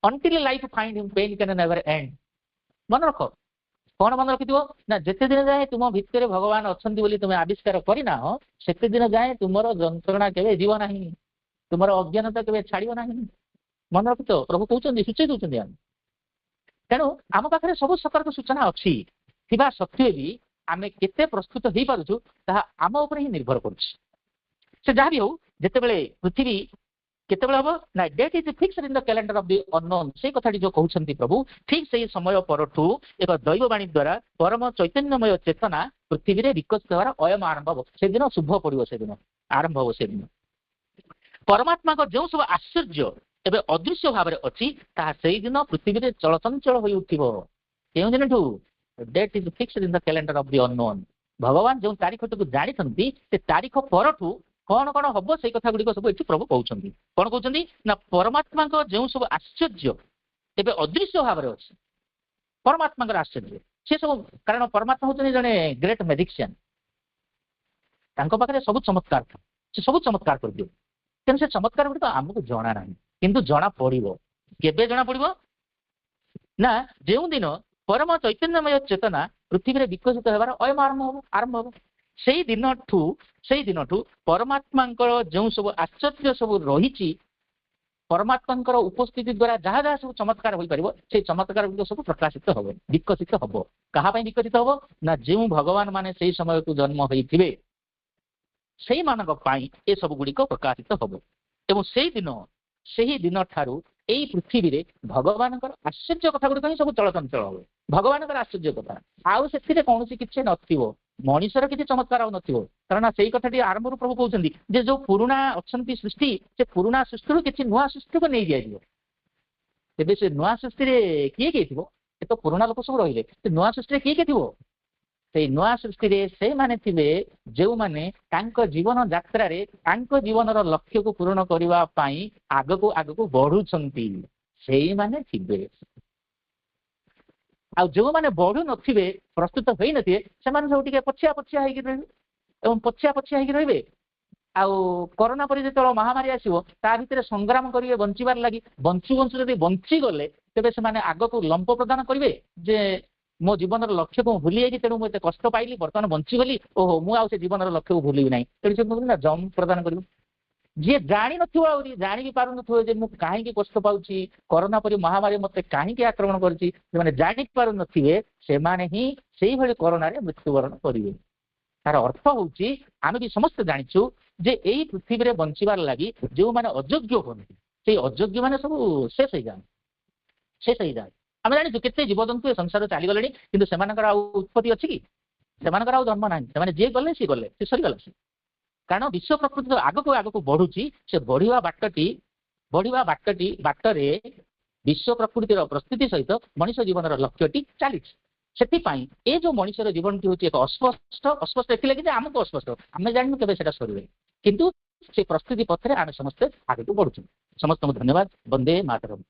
S1: Until life find him, pain can never end. ମନେ ରଖ, କଣ ମନେ ରଖିଥିବ ନା, ଯେତେ ଦିନ ଯାଏ ତୁମ ଭିତରେ ଭଗବାନ ଅଛନ୍ତି ବୋଲି ତୁମେ ଆବିଷ୍କାର କରିନାହ, ସେତେ ଦିନ ଯାଏ ତୁମର ଯନ୍ତ୍ରଣା କେବେ ଯିବ ନାହିଁ, ତୁମର ଅଜ୍ଞାନତା କେବେ ଛାଡ଼ିବ ନାହିଁ। ମନେ ରଖିଥ, ପ୍ରଭୁ କହୁଛନ୍ତି, ସୂଚେଇ ଦଉଛନ୍ତି ଆମେ। ତେଣୁ ଆମ ପାଖରେ ସବୁ ସତର୍କ ସୂଚନା ଅଛି ଥିବା ସତ୍ତ୍ୱେ ବି ଆମେ କେତେ ପ୍ରସ୍ତୁତ ହେଇପାରୁଛୁ, ତାହା ଆମ ଉପରେ ହିଁ ନିର୍ଭର କରୁଛି। ସେ ଯାହା ବି ହଉ, ଯେତେବେଳେ ପୃଥିବୀ କେତେବେଳେ ହବ ନା, date is fixed in the calendar of the unknown, ସେଇ କଥାଟି ଯୋଉ କହୁଛନ୍ତି ପ୍ରଭୁ, ଠିକ ସେଇ ସମୟ ପରଠୁ ଏକ ଦୈବବାଣୀ ଦ୍ୱାରା ପରମ ଚୈତନ୍ୟମୟ ଚେତନା ପୃଥିବୀରେ ବିକଶିତ ହେବାର ଅୟମ ଆରମ୍ଭ ହବ। ସେଦିନ ଶୁଭ ପଡ଼ିବ, ସେଦିନ ଆରମ୍ଭ ହବ। ସେଦିନ ପରମାତ୍ମାଙ୍କ ଯେଉଁ ସବୁ ଆଶ୍ଚର୍ଯ୍ୟ ଏବେ ଅଦୃଶ୍ୟ ଭାବରେ ଅଛି, ତାହା ସେଇଦିନ ପୃଥିବୀରେ ଚଳଚଞ୍ଚଳ ହୋଇ ଉଠିବ। କେଉଁ ଦିନଠୁ? Date is fixed in the calendar of the unknown. ଭଗବାନ ଯେଉଁ ତାରିଖଟିକୁ ଜାଣିଛନ୍ତି ସେ ତାରିଖ ପରଠୁ କଣ କଣ ହବ ସେଇ କଥା ଗୁଡ଼ିକ ସବୁ ଏଠି ପ୍ରଭୁ କହୁଛନ୍ତି। କଣ କହୁଛନ୍ତି ନା ପରମାତ୍ମାଙ୍କ ଯେଉଁ ସବୁ ଆଶ୍ଚର୍ଯ୍ୟ ଏବେ ଅଦୃଶ୍ୟ ଭାବରେ ଅଛି, ପରମାତ୍ମାଙ୍କର ଆଶ୍ଚର୍ଯ୍ୟ ସେ ସବୁ, କାରଣ ପରମାତ୍ମା ହଉଛନ୍ତି ଜଣେ ଗ୍ରେଟ୍ ମ୍ୟାଜିସିଆନ୍, ତାଙ୍କ ପାଖରେ ସବୁ ଚମତ୍କାର, ସେ ସବୁ ଚମତ୍କାର କରିଦିଅ। ତେଣୁ ସେ ଚମତ୍କାର ଗୁଡ଼ିକ ଆମକୁ ଜଣା ନାହିଁ, କିନ୍ତୁ ଜଣା ପଡିବ। କେବେ ଜଣା ପଡିବ ନା ଯେଉଁଦିନ ପରମ ଚୈତନ୍ୟମୟ ଚେତନା ପୃଥିବୀରେ ବିକଶିତ ହେବାର ଆରମ୍ଭ ହବ। ସେଇ ଦିନଠୁ ପରମାତ୍ମାଙ୍କର ଯେଉଁ ସବୁ ଆଶ୍ଚର୍ଯ୍ୟ ସବୁ ରହିଛି, ପରମାତ୍ମାଙ୍କର ଉପସ୍ଥିତି ଦ୍ୱାରା ଯାହା ଯାହା ସବୁ ଚମତ୍କାର ହୋଇପାରିବ ସେଇ ଚମତ୍କାର ଗୁଡ଼ିକ ସବୁ ପ୍ରକାଶିତ ହବ, ବିକଶିତ ହବ। କାହା ପାଇଁ ବିକଶିତ ହବ ନା ଯେଉଁ ଭଗବାନ ମାନେ ସେଇ ସମୟକୁ ଜନ୍ମ ହୋଇଥିବେ ସେଇମାନଙ୍କ ପାଇଁ ଏସବୁ ଗୁଡ଼ିକ ପ୍ରକାଶିତ ହବ। ଏବଂ ସେହି ଦିନ ଠାରୁ ଏଇ ପୃଥିବୀରେ ଭଗବାନଙ୍କର ଆଶ୍ଚର୍ଯ୍ୟ କଥା ଗୁଡ଼ିକ ହିଁ ସବୁ ଚଳଚଞ୍ଚଳ ହବ। ଭଗବାନଙ୍କର ଆଶ୍ଚର୍ଯ୍ୟ କଥା, ଆଉ ସେଥିରେ କୌଣସି କିଛି ନଥିବ, ମଣିଷର କିଛି ଚମତ୍କାର ଆଉ ନଥିବ। କାରଣ ସେଇ କଥାଟି ଆରମ୍ଭରୁ ପ୍ରଭୁ କହୁଛନ୍ତି ଯେ ଯୋଉ ପୁରୁଣା ଅଛନ୍ତି ସୃଷ୍ଟି, ସେ ପୁରୁଣା ସୃଷ୍ଟିରୁ କିଛି ନୂଆ ସୃଷ୍ଟିକୁ ନେଇ ଦିଆଯିବ। ତେବେ ସେ ନୂଆ ସୃଷ୍ଟିରେ କିଏ ଥିବ? ଏ ତ ପୁରୁଣା ଲୋକ ସବୁ ରହିଲେ, ସେ ନୂଆ ସୃଷ୍ଟିରେ କିଏ ଥିବ? ସେଇ ନୂଆ ସୃଷ୍ଟିରେ ସେଇମାନେ ଥିବେ ଯେଉଁମାନେ ତାଙ୍କ ଜୀବନ ଯାତ୍ରାରେ ତାଙ୍କ ଜୀବନର ଲକ୍ଷ୍ୟକୁ ପୂରଣ କରିବା ପାଇଁ ଆଗକୁ ବଢୁଛନ୍ତି, ସେଇମାନେ ଥିବେ। ଆଉ ଯେଉଁମାନେ ବଢୁ ନଥିବେ, ପ୍ରସ୍ତୁତ ହୋଇନଥିବେ, ସେମାନେ ସବୁ ଟିକେ ପଛିଆ ହେଇକି ରହିବେ। ଏବଂ ପଛିଆ ହେଇକି ରହିବେ। ଆଉ କରୋନା ପରି ଯେତେବେଳେ ମହାମାରୀ ଆସିବ ତା ଭିତରେ ସଂଗ୍ରାମ କରିବେ ବଞ୍ଚିବାର ଲାଗି, ବଞ୍ଚୁ ଯଦି ବଞ୍ଚିଗଲେ ତେବେ ସେମାନେ ଆଗକୁ ଲମ୍ପ ପ୍ରଦାନ କରିବେ ଯେ ମୋ ଜୀବନର ଲକ୍ଷ୍ୟକୁ ମୁଁ ଭୁଲି ଯାଇଛି, ତେଣୁ ମୁଁ ଏତେ କଷ୍ଟ ପାଇଲି, ବର୍ତ୍ତମାନ ବଞ୍ଚିଗଲି, ଓହୋ ମୁଁ ଆଉ ସେ ଜୀବନର ଲକ୍ଷ୍ୟକୁ ଭୁଲିବି ନାହିଁ। ତେଣୁ ସେ କହୁଛନ୍ତି ନା ଜମ୍ ପ୍ରଦାନ କରିବ। ଯିଏ ଜାଣିନଥିବ, ଆହୁରି ଜାଣି ବି ପାରୁନଥିବ ଯେ ମୁଁ କାହିଁକି କଷ୍ଟ ପାଉଛି, କରୋନା ପରି ମହାମାରୀ ମତେ କାହିଁକି ଆକ୍ରମଣ କରିଛି, ସେମାନେ ଜାଣି ପାରୁନଥିବେ, ସେମାନେ ହିଁ ସେଇଭଳି କରୋନାରେ ମୃତ୍ୟୁବରଣ କରିବେ। ତାର ଅର୍ଥ ହଉଛି ଆମେ ବି ସମସ୍ତେ ଜାଣିଛୁ ଯେ ଏଇ ପୃଥିବୀରେ ବଞ୍ଚିବାର ଲାଗି ଯେଉଁମାନେ ଅଯୋଗ୍ୟ ହୁଅନ୍ତି, ସେଇ ଅଯୋଗ୍ୟ ମାନେ ସବୁ ଶେଷ ହେଇଯାଆନ୍ତି। ଆମେ ଜାଣିଛୁ କେତେ ଜୀବଜନ୍ତୁ ଏ ସଂସାରରେ ଚାଲିଗଲେଣି, କିନ୍ତୁ ସେମାନଙ୍କର ଆଉ ଉତ୍ପତ୍ତି ଅଛି କି? ସେମାନଙ୍କର ଆଉ ଜନ୍ମ ନାହିଁ। ସେମାନେ ଯିଏ ଗଲେ ସିଏ ଗଲେ, ସେ ସରିଗଲା। କାରଣ ବିଶ୍ୱ ପ୍ରକୃତି ଆଗକୁ ବଢୁଛି, ସେ ବଢିବା ବାଟରେ ବିଶ୍ୱ ପ୍ରକୃତିର ପ୍ରସ୍ତୁତି ସହିତ ମଣିଷ ଜୀବନର ଲକ୍ଷ୍ୟଟି ଚାଲିଛି। ସେଥିପାଇଁ ଏ ଯୋଉ ମଣିଷର ଜୀବନଟି ହେଉଛି ଏକ ଅସ୍ପଷ୍ଟ ଏଥିଲାଗି ଯେ ଆମକୁ ଅସ୍ପଷ୍ଟ, ଆମେ ଜାଣିନୁ କେବେ ସେଟା ସରିବେ, କିନ୍ତୁ ସେ ପ୍ରସ୍ତୁତି ପଥରେ ଆମେ ସମସ୍ତେ ଆଗକୁ ବଢୁଛୁ। ସମସ୍ତଙ୍କୁ ଧନ୍ୟବାଦ। ବନ୍ଦେ ମାତରମ୍।